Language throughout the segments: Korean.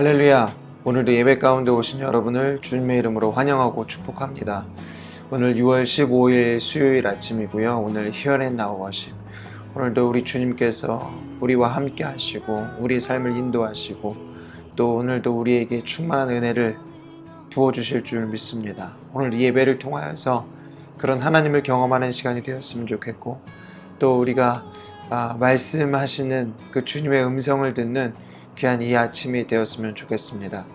할렐루야! 오늘도 예배 가운데 오신 여러분을 주님의 이름으로 환영하고 축복합니다. 오늘 6월 15일 수요일 아침이고요. 오늘 Here and Now worship. 오늘도 우리 주님께서 우리와 함께 하시고 우리의 삶을 인도하시고 또 오늘도 우리에게 충만한 은혜를 부어주실 줄 믿습니다. 오늘 이 예배를 통하여서 그런 하나님을 경험하는 시간이 되었으면 좋겠고 또 우리가 말씀하시는 그 주님의 음성을 듣는 귀한 이 아침이 되었으면 좋겠습니다.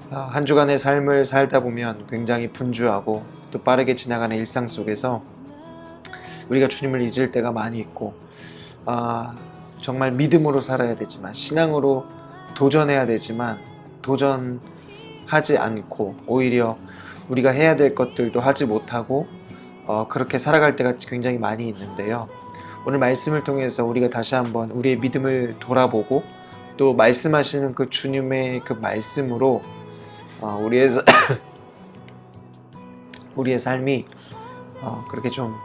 한 주간의 삶을 살다 보면 굉장히 분주하고 또 빠르게 지나가는 일상 속에서 우리가 주님을 잊을 때가 많이 있고 정말 믿음으로 살아야 되지만 신앙으로 도전해야 되지만 도전하지 않고 오히려 우리가 해야 될 것들도 하지 못하고 그렇게 살아갈 때가 굉장히 많이 있는데요. 오늘 말씀을 통해서 우리가 다시 한번 우리의 믿음을 돌아보고 또 말씀하시는 그 주님의 그 말씀으로 우리의 삶이 그렇게 좀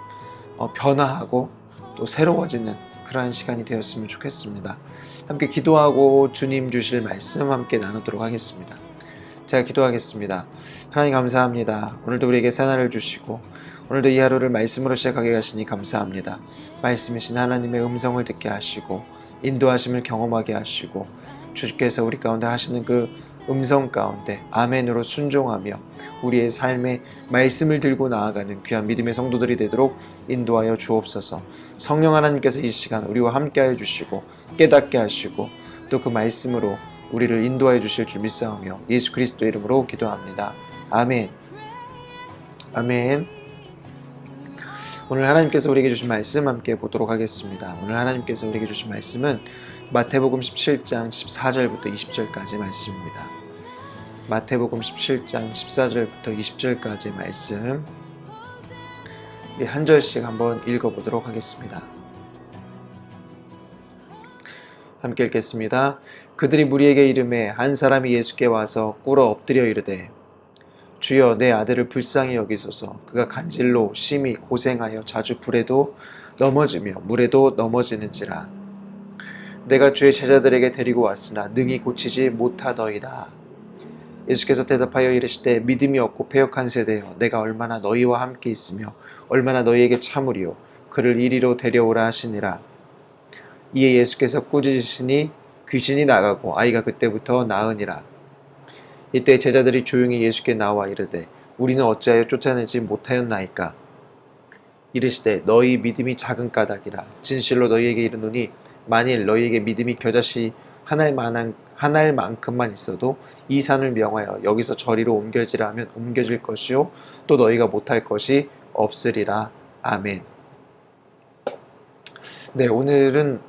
변화하고 또 새로워지는 그러한 시간이 되었으면 좋겠습니다. 함께 기도하고 주님 주실 말씀 함께 나누도록 하겠습니다. 제가 기도하겠습니다. 하나님 감사합니다. 오늘도 우리에게 새날을 주시고 오늘도 이 하루를 말씀으로 시작하게 하시니 감사합니다. 말씀이신 하나님의 음성을 듣게 하시고 인도하심을 경험하게 하시고 주께서 우리 가운데 하시는 그 음성 가운데 아멘으로 순종하며 우리의 삶에 말씀을 들고 나아가는 귀한 믿음의 성도들이 되도록 인도하여 주옵소서. 성령 하나님께서 이 시간 우리와 함께하여 주시고 깨닫게 하시고 또 그 말씀으로 우리를 인도하여 주실 줄 믿사오며 예수 그리스도 이름으로 기도합니다. 아멘. 아멘. 오늘 하나님께서 우리에게 주신 말씀 함께 보도록 하겠습니다. 오늘 하나님께서 우리에게 주신 말씀은 마태복음 17장 14절부터 20절까지 말씀입니다. 마태복음 17장 14절부터 20절까지 말씀 우리 한 절씩 한번 읽어보도록 하겠습니다. 함께 읽겠습니다. 그들이 무리에게 이르매 한 사람이 예수께 와서 꿇어 엎드려 이르되 주여 내 아들을 불쌍히 여기소서. 그가 간질로 심히 고생하여 자주 불에도 넘어지며 물에도 넘어지는지라. 내가 주의 제자들에게 데리고 왔으나 능히 고치지 못하더이다. 예수께서 대답하여 이르시되 믿음이 없고 패역한 세대여 내가 얼마나 너희와 함께 있으며 얼마나 너희에게 참으리요. 그를 이리로 데려오라 하시니라. 이에 예수께서 꾸짖으시니 귀신이 나가고 아이가 그때부터 나으니라. 이때 제자들이 조용히 예수께 나와 이르되 우리는 어찌하여 쫓아내지 못하였나이까. 이르시되 너희 믿음이 작은 까닭이라. 진실로 너희에게 이르노니 만일 너희에게 믿음이 겨자씨 한 알만큼만 있어도 이 산을 명하여 여기서 저리로 옮겨지라 하면 옮겨질 것이요 또 너희가 못할 것이 없으리라. 아멘. 네, 오늘은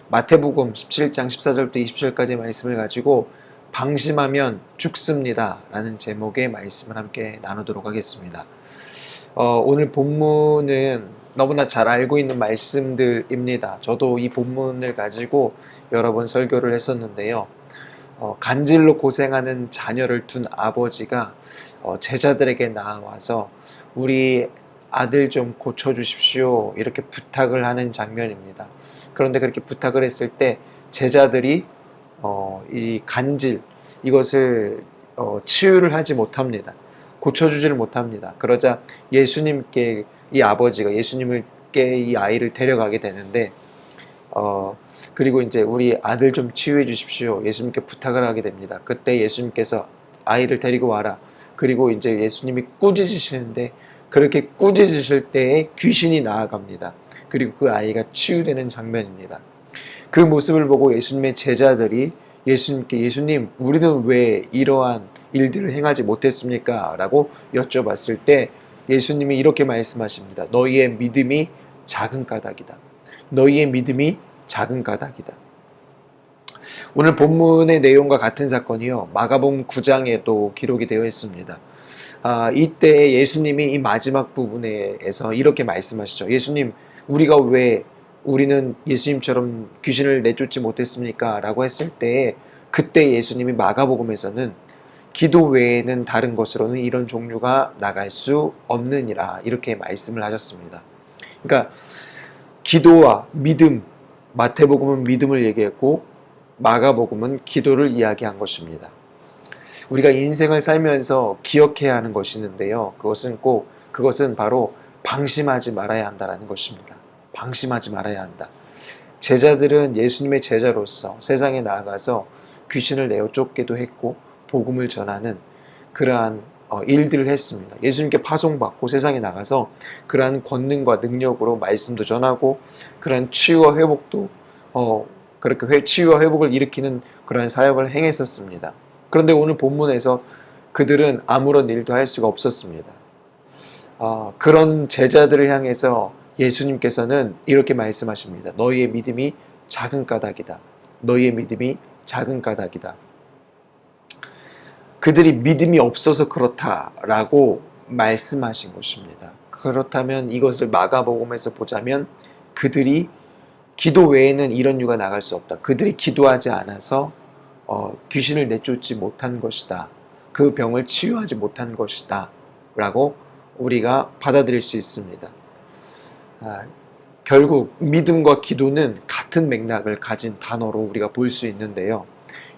마태복음 17장 14절부터 20절까지 말씀을 가지고 방심하면 죽습니다 라는 제목의 말씀을 함께 나누도록 하겠습니다. 오늘 본문은 너무나 잘 알고 있는 말씀들입니다. 저도 이 본문을 가지고 여러 번 설교를 했었는데요. 간질로 고생하는 자녀를 둔 아버지가 제자들에게 나와서 우리 아들 좀 고쳐주십시오 이렇게 부탁을 하는 장면입니다. 그런데 그렇게 부탁을 했을 때 제자들이 이 간질 이것을 치유를 하지 못합니다. 고쳐주지를 못합니다. 그러자 예수님께 이 아버지가 예수님께 이 아이를 데려가게 되는데 그리고 이제 우리 아들 좀 치유해 주십시오 예수님께 부탁을 하게 됩니다. 그때 예수님께서 아이를 데리고 와라. 그리고 이제 예수님이 꾸짖으시는데 그렇게 꾸짖으실 때에 귀신이 나아갑니다. 그리고 그 아이가 치유되는 장면입니다. 그 모습을 보고 예수님의 제자들이 예수님께 예수님 우리는 왜 이러한 일들을 행하지 못했습니까? 라고 여쭤봤을 때 예수님이 이렇게 말씀하십니다. 너희의 믿음이 작은 까닭이다. 너희의 믿음이 작은 까닭이다. 오늘 본문의 내용과 같은 사건이요 마가복음 9장에도 기록이 되어 있습니다. 이때 예수님이 이 마지막 부분에서 이렇게 말씀하시죠. 예수님 우리는 예수님처럼 귀신을 내쫓지 못했습니까? 라고 했을 때 그때 예수님이 마가복음에서는 기도 외에는 다른 것으로는 이런 종류가 나갈 수 없느니라 이렇게 말씀을 하셨습니다. 그러니까 기도와 믿음, 마태복음은 믿음을 얘기했고 마가복음은 기도를 이야기한 것입니다. 우리가 인생을 살면서 기억해야 하는 것이 있는데요. 그것은 바로 방심하지 말아야 한다라는 것입니다. 방심하지 말아야 한다. 제자들은 예수님의 제자로서 세상에 나아가서 귀신을 내어 쫓기도 했고 복음을 전하는 그러한 일들을 했습니다. 예수님께 파송받고 세상에 나가서 그러한 권능과 능력으로 말씀도 전하고 그러한 치유와 회복도 그렇게 치유와 회복을 일으키는 그러한 사역을 행했었습니다. 그런데 오늘 본문에서 그들은 아무런 일도 할 수가 없었습니다. 그런 제자들을 향해서 예수님께서는 이렇게 말씀하십니다. 너희의 믿음이 작은 까닭이다. 너희의 믿음이 작은 까닭이다. 그들이 믿음이 없어서 그렇다라고 말씀하신 것입니다. 그렇다면 이것을 마가복음에서 보자면 그들이 기도 외에는 이런 유가 나갈 수 없다. 그들이 기도하지 않아서 귀신을 내쫓지 못한 것이다. 그 병을 치유하지 못한 것이다. 라고 우리가 받아들일 수 있습니다. 결국 믿음과 기도는 같은 맥락을 가진 단어로 우리가 볼 수 있는데요.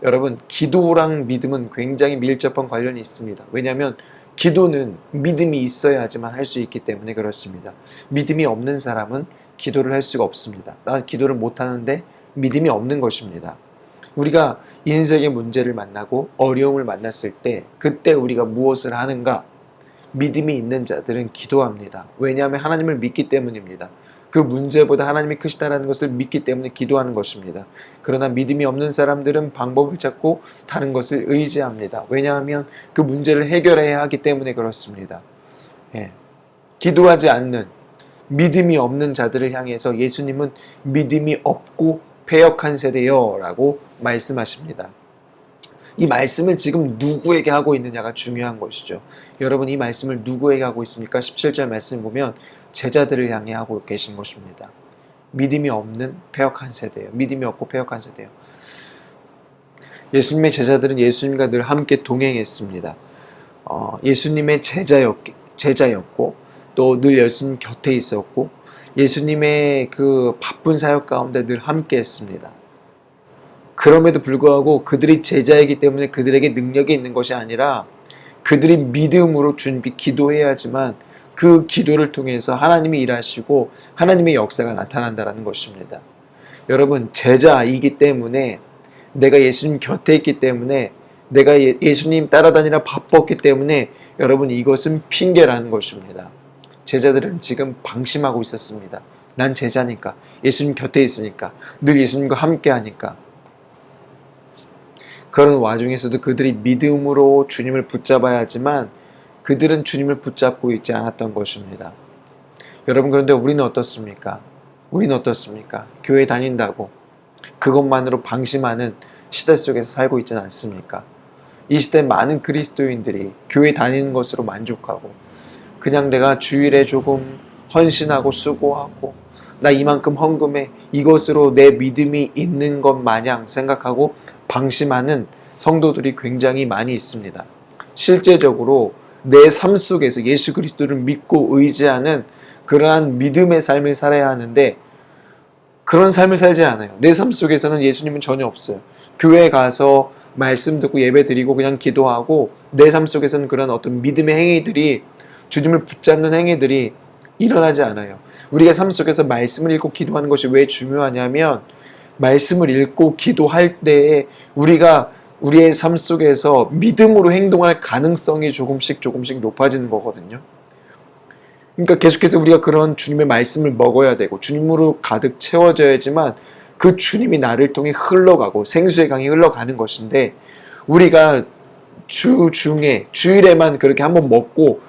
여러분, 기도랑 믿음은 굉장히 밀접한 관련이 있습니다. 왜냐하면 기도는 믿음이 있어야지만 할 수 있기 때문에 그렇습니다. 믿음이 없는 사람은 기도를 할 수가 없습니다. 나 기도를 못하는데 믿음이 없는 것입니다. 우리가 인생의 문제를 만나고 어려움을 만났을 때 그때 우리가 무엇을 하는가? 믿음이 있는 자들은 기도합니다. 왜냐하면 하나님을 믿기 때문입니다. 그 문제보다 하나님이 크시다라는 것을 믿기 때문에 기도하는 것입니다. 그러나 믿음이 없는 사람들은 방법을 찾고 다른 것을 의지합니다. 왜냐하면 그 문제를 해결해야 하기 때문에 그렇습니다. 기도하지 않는 믿음이 없는 자들을 향해서 예수님은 믿음이 없고 패역한 세대여 라고 말씀하십니다. 이 말씀을 지금 누구에게 하고 있느냐가 중요한 것이죠. 여러분, 이 말씀을 누구에게 하고 있습니까? 17절 말씀 보면 제자들을 향해 하고 계신 것입니다. 믿음이 없는 패역한 세대예요. 믿음이 없고 패역한 세대예요. 예수님의 제자들은 예수님과 늘 함께 동행했습니다. 예수님의 제자였고 또 늘 예수님 곁에 있었고 예수님의 그 바쁜 사역 가운데 늘 함께 했습니다. 그럼에도 불구하고 그들이 제자이기 때문에 그들에게 능력이 있는 것이 아니라 그들이 믿음으로 기도해야지만 그 기도를 통해서 하나님이 일하시고 하나님의 역사가 나타난다는 것입니다. 여러분, 제자이기 때문에 내가 예수님 곁에 있기 때문에 내가 예수님 따라다니라 바빴기 때문에 여러분, 이것은 핑계라는 것입니다. 제자들은 지금 방심하고 있었습니다. 난 제자니까, 예수님 곁에 있으니까, 늘 예수님과 함께 하니까. 그런 와중에서도 그들이 믿음으로 주님을 붙잡아야 하지만 그들은 주님을 붙잡고 있지 않았던 것입니다. 여러분, 그런데 우리는 어떻습니까? 교회 다닌다고 그것만으로 방심하는 시대 속에서 살고 있지는 않습니까? 이 시대 많은 그리스도인들이 교회 다니는 것으로 만족하고 그냥 내가 주일에 조금 헌신하고 수고하고 나 이만큼 헌금해 이것으로 내 믿음이 있는 것 마냥 생각하고 방심하는 성도들이 굉장히 많이 있습니다. 실제적으로 내 삶 속에서 예수 그리스도를 믿고 의지하는 그러한 믿음의 삶을 살아야 하는데 그런 삶을 살지 않아요. 내 삶 속에서는 예수님은 전혀 없어요. 교회에 가서 말씀 듣고 예배 드리고 그냥 기도하고 내 삶 속에서는 그런 어떤 믿음의 행위들이 주님을 붙잡는 행위들이 일어나지 않아요. 우리가 삶 속에서 말씀을 읽고 기도하는 것이 왜 중요하냐면 말씀을 읽고 기도할 때에 우리가 우리의 삶 속에서 믿음으로 행동할 가능성이 조금씩 높아지는 거거든요. 그러니까 계속해서 우리가 그런 주님의 말씀을 먹어야 되고 주님으로 가득 채워져야지만 그 주님이 나를 통해 흘러가고 생수의 강이 흘러가는 것인데 우리가 주일에만 그렇게 한번 먹고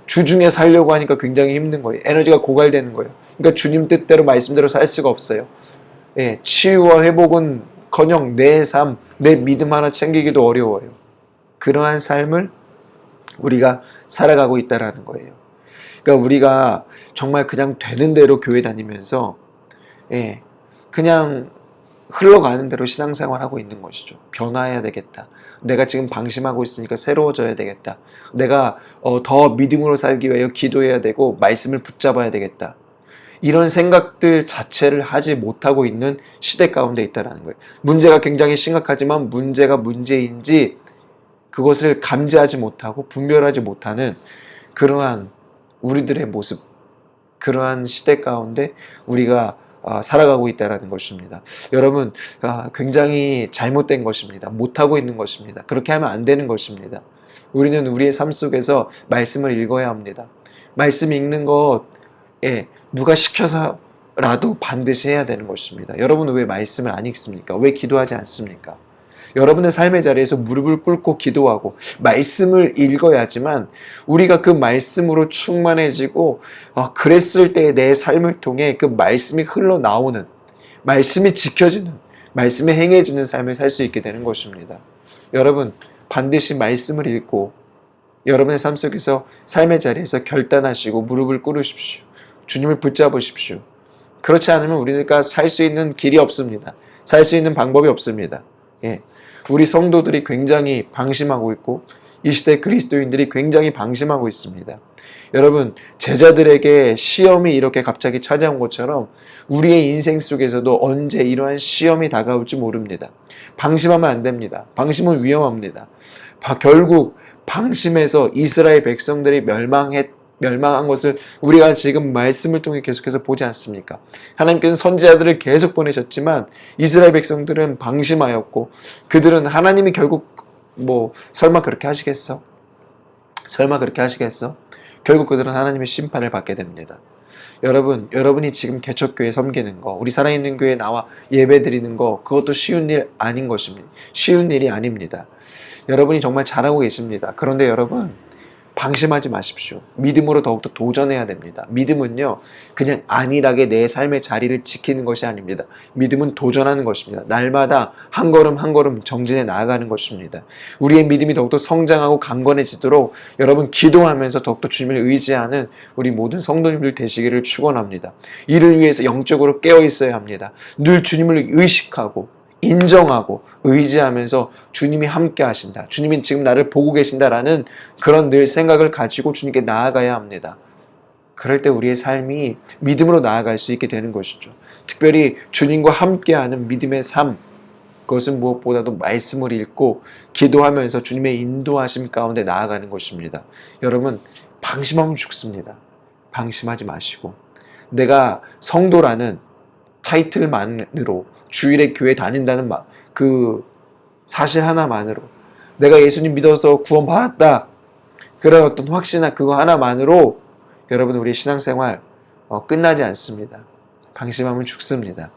주중에 살려고 하니까 굉장히 힘든 거예요. 에너지가 고갈되는 거예요. 그러니까 주님 뜻대로 말씀대로 살 수가 없어요. 치유와 회복은커녕 내 삶, 내 믿음 하나 챙기기도 어려워요. 그러한 삶을 우리가 살아가고 있다라는 거예요. 그러니까 우리가 정말 그냥 되는 대로 교회 다니면서 그냥 흘러가는 대로 신앙생활하고 있는 것이죠. 변화해야 되겠다. 내가 지금 방심하고 있으니까 새로워져야 되겠다. 내가 더 믿음으로 살기 위해 기도해야 되고 말씀을 붙잡아야 되겠다. 이런 생각들 자체를 하지 못하고 있는 시대 가운데 있다는 거예요. 문제가 굉장히 심각하지만 문제가 문제인지 그것을 감지하지 못하고 분별하지 못하는 그러한 우리들의 모습, 그러한 시대 가운데 우리가 살아가고 있다는 것입니다. 여러분, 굉장히 잘못된 것입니다. 못하고 있는 것입니다. 그렇게 하면 안 되는 것입니다. 우리는 우리의 삶 속에서 말씀을 읽어야 합니다. 말씀 읽는 것, 누가 시켜서라도 반드시 해야 되는 것입니다. 여러분은 왜 말씀을 안 읽습니까? 왜 기도하지 않습니까? 여러분의 삶의 자리에서 무릎을 꿇고 기도하고 말씀을 읽어야지만 우리가 그 말씀으로 충만해지고 그랬을 때 내 삶을 통해 그 말씀이 흘러나오는, 말씀이 지켜지는, 말씀이 행해지는 삶을 살 수 있게 되는 것입니다. 여러분, 반드시 말씀을 읽고 여러분의 삶 속에서 삶의 자리에서 결단하시고 무릎을 꿇으십시오. 주님을 붙잡으십시오. 그렇지 않으면 우리가 살 수 있는 길이 없습니다. 살 수 있는 방법이 없습니다. 우리 성도들이 굉장히 방심하고 있고 이 시대 그리스도인들이 굉장히 방심하고 있습니다. 여러분, 제자들에게 시험이 이렇게 갑자기 찾아온 것처럼 우리의 인생 속에서도 언제 이러한 시험이 다가올지 모릅니다. 방심하면 안 됩니다. 방심은 위험합니다. 결국 방심해서 이스라엘 백성들이 멸망한 것을 우리가 지금 말씀을 통해 계속해서 보지 않습니까? 하나님께서는 선지자들을 계속 보내셨지만 이스라엘 백성들은 방심하였고 그들은 하나님이 결국 설마 그렇게 하시겠어? 설마 그렇게 하시겠어? 결국 그들은 하나님의 심판을 받게 됩니다. 여러분이 지금 개척교회 섬기는 거, 우리 살아있는 교회에 나와 예배 드리는 거, 그것도 쉬운 일 아닌 것입니다. 쉬운 일이 아닙니다. 여러분이 정말 잘하고 계십니다. 그런데 여러분, 방심하지 마십시오. 믿음으로 더욱더 도전해야 됩니다. 믿음은요, 그냥 안일하게 내 삶의 자리를 지키는 것이 아닙니다. 믿음은 도전하는 것입니다. 날마다 한 걸음 한 걸음 정진해 나아가는 것입니다. 우리의 믿음이 더욱더 성장하고 강건해지도록 여러분 기도하면서 더욱더 주님을 의지하는 우리 모든 성도님들 되시기를 축원합니다. 이를 위해서 영적으로 깨어 있어야 합니다. 늘 주님을 의식하고 인정하고 의지하면서 주님이 함께 하신다. 주님이 지금 나를 보고 계신다라는 그런 늘 생각을 가지고 주님께 나아가야 합니다. 그럴 때 우리의 삶이 믿음으로 나아갈 수 있게 되는 것이죠. 특별히 주님과 함께하는 믿음의 삶, 그것은 무엇보다도 말씀을 읽고 기도하면서 주님의 인도하심 가운데 나아가는 것입니다. 여러분, 방심하면 죽습니다. 방심하지 마시고 내가 성도라는 타이틀만으로 주일에 교회 다닌다는 그 사실 하나만으로 내가 예수님 믿어서 구원받았다 그런 어떤 확신이나 그거 하나만으로 여러분 우리의 신앙생활 끝나지 않습니다. 방심하면 죽습니다.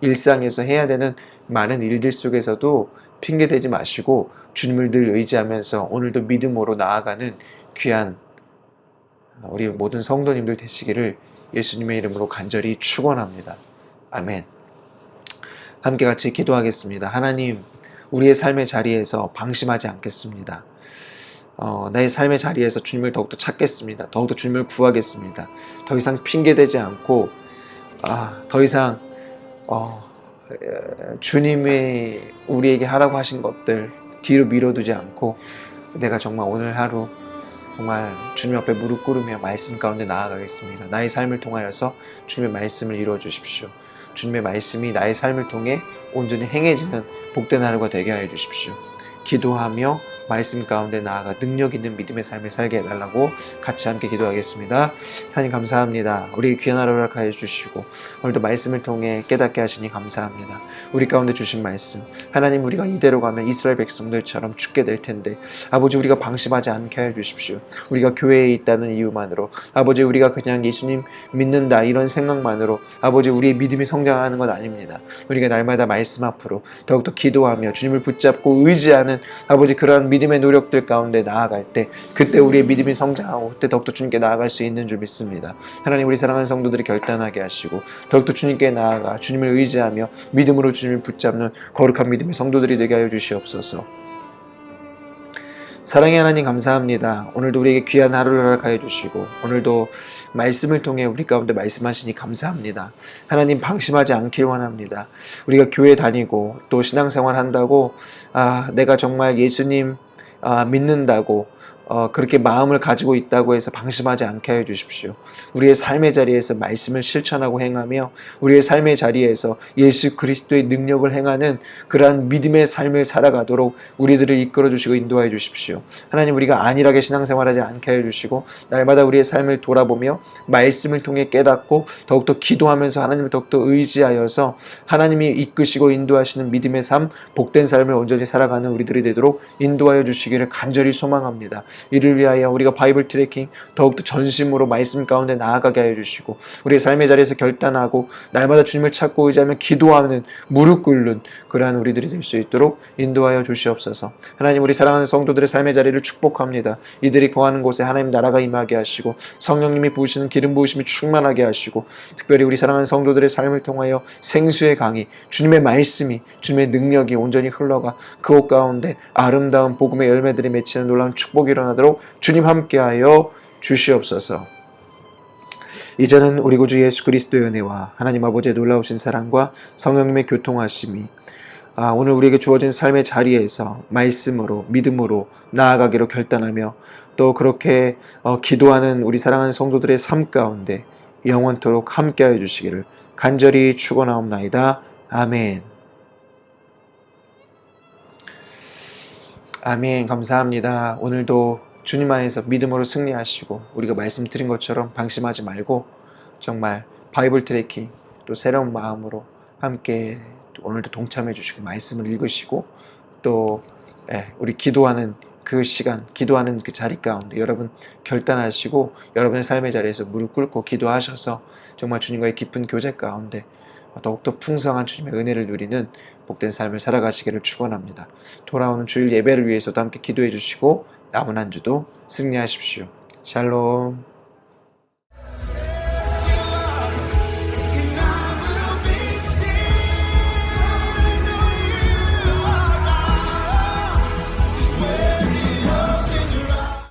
일상에서 해야 되는 많은 일들 속에서도 핑계대지 마시고 주님을 늘 의지하면서 오늘도 믿음으로 나아가는 귀한 우리 모든 성도님들 되시기를 예수님의 이름으로 간절히 축원합니다. 아멘. 함께 같이 기도하겠습니다. 하나님, 우리의 삶의 자리에서 방심하지 않겠습니다. 나의 삶의 자리에서 주님을 더욱더 찾겠습니다. 더욱더 주님을 구하겠습니다. 더 이상 핑계대지 않고 더 이상 주님이 우리에게 하라고 하신 것들 뒤로 미뤄두지 않고 내가 정말 오늘 하루 정말 주님 앞에 무릎 꿇으며 말씀 가운데 나아가겠습니다. 나의 삶을 통하여서 주님의 말씀을 이루어 주십시오. 주님의 말씀이 나의 삶을 통해 온전히 행해지는 복된 하루가 되게 하여 주십시오. 기도하며 말씀 가운데 나아가 능력 있는 믿음의 삶을 살게 해달라고 같이 함께 기도하겠습니다. 하나님 감사합니다. 우리 귀한 하루 허락하여 주시고 오늘도 말씀을 통해 깨닫게 하시니 감사합니다. 우리 가운데 주신 말씀 하나님, 우리가 이대로 가면 이스라엘 백성들처럼 죽게 될 텐데 아버지, 우리가 방심하지 않게 하여 주십시오. 우리가 교회에 있다는 이유만으로 아버지, 우리가 그냥 예수님 믿는다 이런 생각만으로 아버지, 우리의 믿음이 성장하는 것 아닙니다. 우리가 날마다 말씀 앞으로 더욱더 기도하며 주님을 붙잡고 의지하는 아버지, 그러한 믿음의 노력들 가운데 나아갈 때 그때 우리의 믿음이 성장하고 그때 더욱더 주님께 나아갈 수 있는 줄 믿습니다. 하나님, 우리 사랑하는 성도들이 결단하게 하시고 더욱더 주님께 나아가 주님을 의지하며 믿음으로 주님을 붙잡는 거룩한 믿음의 성도들이 되게 하여 주시옵소서. 사랑의 하나님 감사합니다. 오늘도 우리에게 귀한 하루를 허락하여 주시고 오늘도 말씀을 통해 우리 가운데 말씀하시니 감사합니다. 하나님, 방심하지 않길 원합니다. 우리가 교회 다니고 또 신앙생활 한다고 내가 정말 예수님 믿는다고 그렇게 마음을 가지고 있다고 해서 방심하지 않게 하여 주십시오. 우리의 삶의 자리에서 말씀을 실천하고 행하며 우리의 삶의 자리에서 예수 그리스도의 능력을 행하는 그러한 믿음의 삶을 살아가도록 우리들을 이끌어 주시고 인도하여 주십시오. 하나님, 우리가 안일하게 신앙생활하지 않게 하여 주시고 날마다 우리의 삶을 돌아보며 말씀을 통해 깨닫고 더욱더 기도하면서 하나님을 더욱더 의지하여서 하나님이 이끄시고 인도하시는 믿음의 삶, 복된 삶을 온전히 살아가는 우리들이 되도록 인도하여 주시기를 간절히 소망합니다. 이를 위하여 우리가 바이블 트래킹 더욱더 전심으로 말씀 가운데 나아가게 하여 주시고 우리의 삶의 자리에서 결단하고 날마다 주님을 찾고 의지하며 기도하는 무릎 꿇는 그러한 우리들이 될 수 있도록 인도하여 주시옵소서. 하나님, 우리 사랑하는 성도들의 삶의 자리를 축복합니다. 이들이 거하는 곳에 하나님 나라가 임하게 하시고 성령님이 부으시는 기름 부으심이 충만하게 하시고 특별히 우리 사랑하는 성도들의 삶을 통하여 생수의 강이 주님의 말씀이 주님의 능력이 온전히 흘러가 그곳 가운데 아름다운 복음의 열매들이 맺히는 놀라운 축복이 일어나도록 주님 함께하여 주시옵소서. 이제는 우리 구주 예수 그리스도의 은혜와 하나님 아버지의 놀라우신 사랑과 성령님의 교통하심이 오늘 우리에게 주어진 삶의 자리에서 말씀으로 믿음으로 나아가기로 결단하며 또 그렇게 기도하는 우리 사랑하는 성도들의 삶 가운데 영원토록 함께하여 주시기를 간절히 축원하옵나이다. 아멘. 아멘. 감사합니다. 오늘도 주님 안에서 믿음으로 승리하시고 우리가 말씀드린 것처럼 방심하지 말고 정말 바이블 트래킹 또 새로운 마음으로 함께 오늘도 동참해 주시고 말씀을 읽으시고 또 우리 기도하는 그 시간, 기도하는 그 자리 가운데 여러분 결단하시고 여러분의 삶의 자리에서 무릎 꿇고 기도하셔서 정말 주님과의 깊은 교제 가운데 더욱더 풍성한 주님의 은혜를 누리는 복된 삶을 살아가시기를 축원합니다. 돌아오는 주일 예배를 위해서도 함께 기도해 주시고 남은 한 주도 승리하십시오. 샬롬.